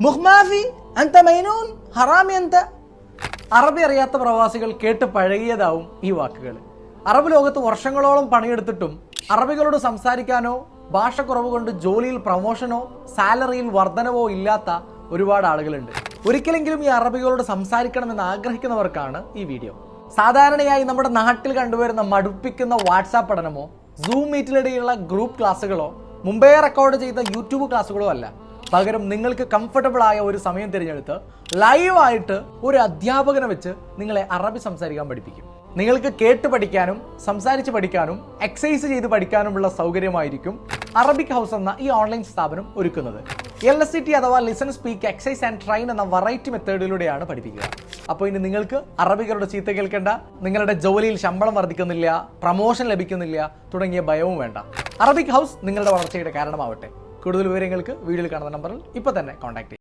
മുഹ്മാഫി അന്ത മൈനൂൻ ഹറാമി അന്ത. അറബി അറിയാത്ത പ്രവാസികൾ കേട്ട് പഴകിയതാവും ഈ വാക്കുകൾ. അറബ് ലോകത്ത് വർഷങ്ങളോളം പണിയെടുത്തിട്ടും അറബികളോട് സംസാരിക്കാനോ ഭാഷ കുറവ് കൊണ്ട് ജോലിയിൽ പ്രൊമോഷനോ സാലറിയിൽ വർധനവോ ഇല്ലാത്ത ഒരുപാട് ആളുകളുണ്ട്. ഒരിക്കലെങ്കിലും ഈ അറബികളോട് സംസാരിക്കണമെന്ന് ആഗ്രഹിക്കുന്നവർക്കാണ് ഈ വീഡിയോ. സാധാരണയായി നമ്മുടെ നാട്ടിൽ കണ്ടുവരുന്ന മടുപ്പിക്കുന്ന വാട്സാപ്പ് പഠനമോ സൂം മീറ്റിലിടെയുള്ള ഗ്രൂപ്പ് ക്ലാസ്സുകളോ മുമ്പേ റെക്കോർഡ് ചെയ്ത യൂട്യൂബ് ക്ലാസ്സുകളോ അല്ല. പകരം നിങ്ങൾക്ക് കംഫർട്ടബിൾ ആയ ഒരു സമയം തിരഞ്ഞെടുത്ത് ലൈവായിട്ട് ഒരു അധ്യാപകനെ വെച്ച് നിങ്ങളെ അറബി സംസാരിക്കാൻ പഠിപ്പിക്കും. നിങ്ങൾക്ക് കേട്ട് പഠിക്കാനും സംസാരിച്ച് പഠിക്കാനും എക്സസൈസ് ചെയ്ത് പഠിക്കാനുമുള്ള സൗകര്യമായിരിക്കും അറബിക് ഹൗസ് എന്ന ഈ ഓൺലൈൻ സ്ഥാപനം ഒരുക്കുന്നത്. LSCT അഥവാ listen speak exercise and train എന്ന വെറൈറ്റി മെത്തേഡിലൂടെയാണ് പഠിപ്പിക്കുക. അപ്പോൾ ഇനി നിങ്ങൾക്ക് അറബികളുടെ ചീത്ത കേൾക്കേണ്ട, നിങ്ങളുടെ ജോലിയിൽ ശമ്പളം വർദ്ധിക്കുന്നില്ല, പ്രമോഷൻ ലഭിക്കുന്നില്ല തുടങ്ങിയ ഭയവും വേണ്ട. അറബിക് ഹൗസ് നിങ്ങളുടെ വളർച്ചയുടെ കാരണമാവട്ടെ. കൂടുതൽ വിവരങ്ങൾക്ക് വീഡിയോയിൽ കാണുന്ന നമ്പറിൽ ഇപ്പോൾ തന്നെ കോൺടാക്ട് ചെയ്യുക.